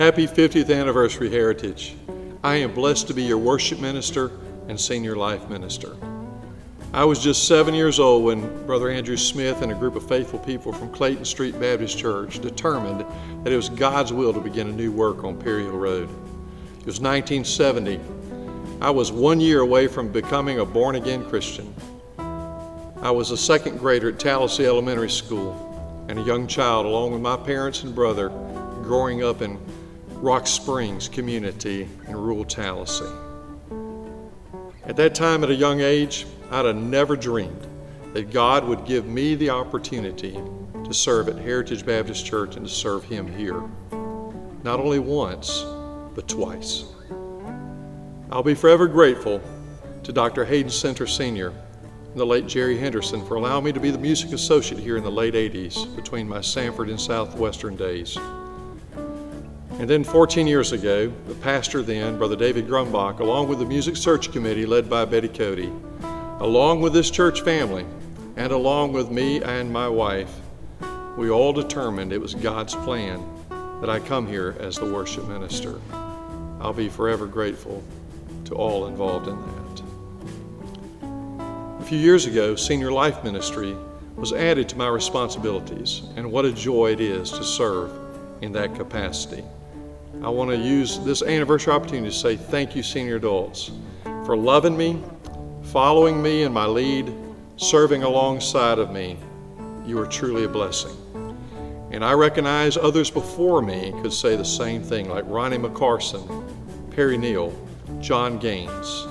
Happy 50th anniversary, Heritage. I am blessed to be your worship minister and senior life minister. I was just 7 years old when Brother Andrew Smith and a group of faithful people from Clayton Street Baptist Church determined that it was God's will to begin a new work on Perry Hill Road. It was 1970. I was 1 year away from becoming a born-again Christian. I was a second grader at Tallahassee Elementary School and a young child along with my parents and brother growing up in Rock Springs community in rural Tallahassee. At that time, at a young age, I'd have never dreamed that God would give me the opportunity to serve at Heritage Baptist Church and to serve Him here. Not only once, but twice. I'll be forever grateful to Dr. Hayden Center Sr. and the late Jerry Henderson for allowing me to be the music associate here in the late 80s between my Sanford and Southwestern days. And then 14 years ago, the pastor then, Brother David Grumbach, along with the Music Search Committee led by Betty Cody, along with this church family, and along with me and my wife, we all determined it was God's plan that I come here as the worship minister. I'll be forever grateful to all involved in that. A few years ago, Senior Life Ministry was added to my responsibilities, and what a joy it is to serve in that capacity. I want to use this anniversary opportunity to say thank you, senior adults, for loving me, following me in my lead, serving alongside of me. You are truly a blessing. And I recognize others before me could say the same thing, like Ronnie McCarson, Perry Neal, John Gaines,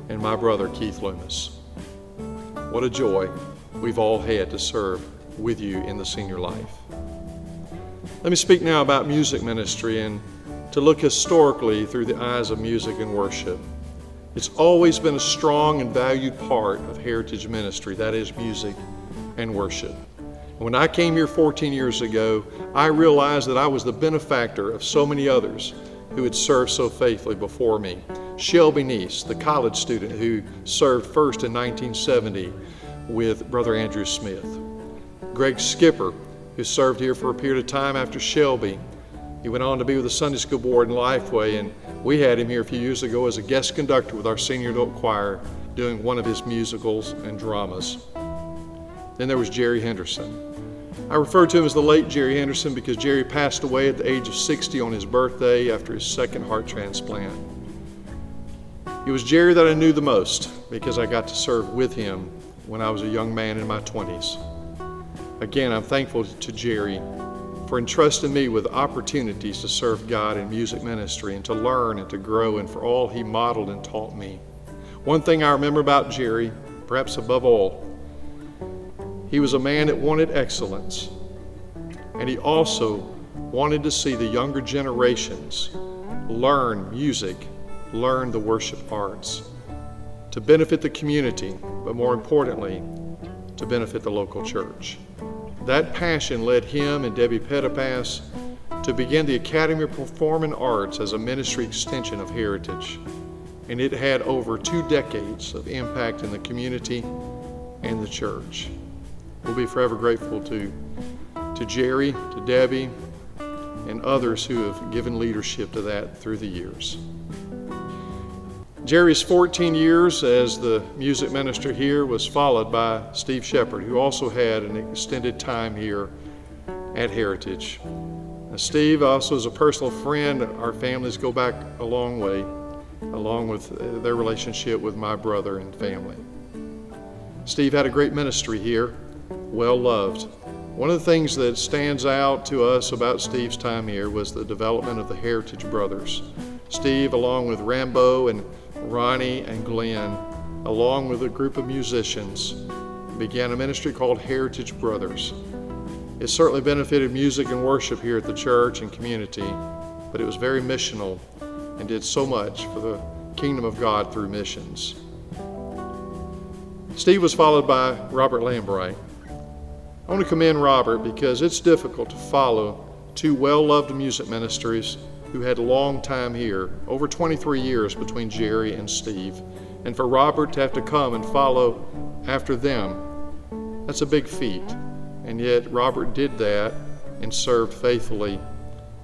and my brother Keith Loomis. What a joy we've all had to serve with you in the senior life. Let me speak now about music ministry and to look historically through the eyes of music and worship. It's always been a strong and valued part of Heritage Ministry, that is music and worship. When I came here 14 years ago, I realized that I was the benefactor of so many others who had served so faithfully before me. Shelby Neese, the college student who served first in 1970 with Brother Andrew Smith. Greg Skipper, who served here for a period of time after Shelby. He went on to be with the Sunday School Board in Lifeway, and we had him here a few years ago as a guest conductor with our senior adult choir doing one of his musicals and dramas. Then there was Jerry Henderson. I refer to him as the late Jerry Henderson because Jerry passed away at the age of 60 on his birthday after his second heart transplant. It was Jerry that I knew the most because I got to serve with him when I was a young man in my 20s. Again, I'm thankful to Jerry for entrusting me with opportunities to serve God in music ministry and to learn and to grow, and for all he modeled and taught me. One thing I remember about Jerry, perhaps above all, he was a man that wanted excellence, and he also wanted to see the younger generations learn music, learn the worship arts, to benefit the community, but more importantly, to benefit the local church. That passion led him and Debbie Pettipass to begin the Academy of Performing Arts as a ministry extension of Heritage. And it had over 2 decades of impact in the community and the church. We'll be forever grateful to Jerry, to Debbie, and others who have given leadership to that through the years. Jerry's 14 years as the music minister here was followed by Steve Shepard, who also had an extended time here at Heritage. Now, Steve also is a personal friend. Our families go back a long way, along with their relationship with my brother and family. Steve had a great ministry here, well loved. One of the things that stands out to us about Steve's time here was the development of the Heritage Brothers. Steve, along with Rambo and Ronnie and Glenn, along with a group of musicians, began a ministry called Heritage Brothers. It certainly benefited music and worship here at the church and community, but it was very missional and did so much for the kingdom of God through missions. Steve was followed by Robert Lambright. I want to commend Robert because it's difficult to follow 2 well-loved music ministries who had a long time here, over 23 years between Jerry and Steve. And for Robert to have to come and follow after them, that's a big feat. And yet Robert did that and served faithfully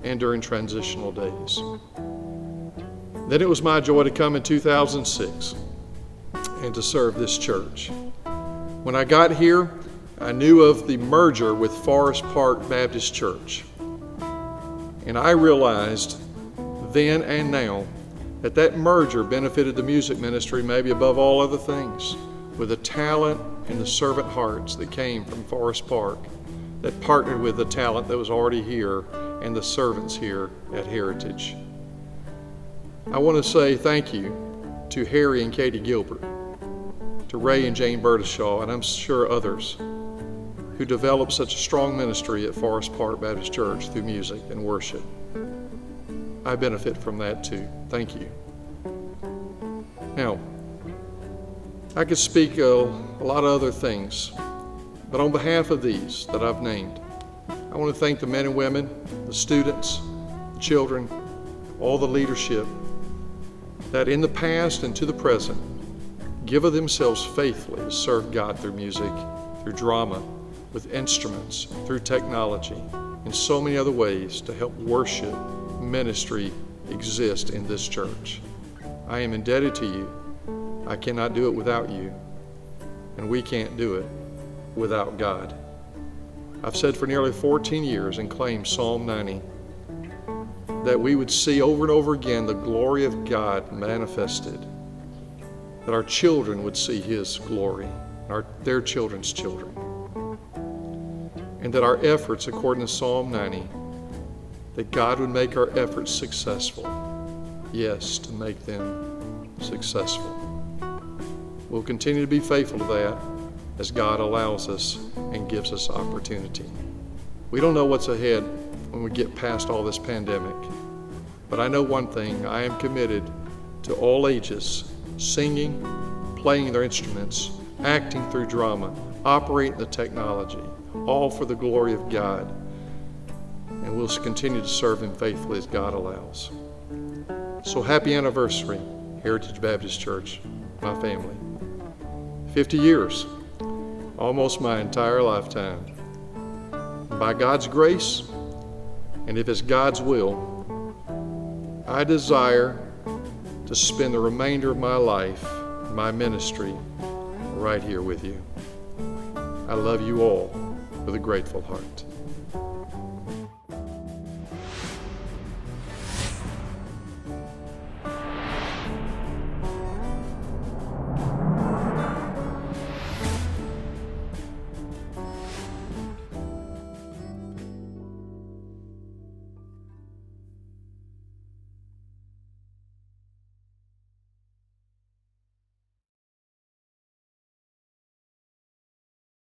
and during transitional days. Then it was my joy to come in 2006 and to serve this church. When I got here, I knew of the merger with Forest Park Baptist Church. And I realized then and now that merger benefited the music ministry maybe above all other things, with the talent and the servant hearts that came from Forest Park that partnered with the talent that was already here and the servants here at Heritage. I want to say thank you to Harry and Katie Gilbert, to Ray and Jane Burdishaw, and I'm sure others who developed such a strong ministry at Forest Park Baptist Church through music and worship. I benefit from that too. Thank you. Now, I could speak a lot of other things, but on behalf of these that I've named, I want to thank the men and women, the students, the children, all the leadership that in the past and to the present give of themselves faithfully to serve God through music, through drama, with instruments, through technology, and so many other ways to help worship ministry exist in this church. I am indebted to you. I cannot do it without you, and we can't do it without God. I've said for nearly 14 years and claimed Psalm 90 that we would see over and over again the glory of God manifested, that our children would see His glory, their children's children, and that our efforts, according to Psalm 90, that God would make our efforts successful. Yes, to make them successful. We'll continue to be faithful to that as God allows us and gives us opportunity. We don't know what's ahead when we get past all this pandemic, but I know one thing: I am committed to all ages, singing, playing their instruments, acting through drama, operating the technology, all for the glory of God. And we'll continue to serve Him faithfully as God allows. So happy anniversary, Heritage Baptist Church, my family. 50 years, almost my entire lifetime. By God's grace, and if it's God's will, I desire to spend the remainder of my life, my ministry, right here with you. I love you all with a grateful heart.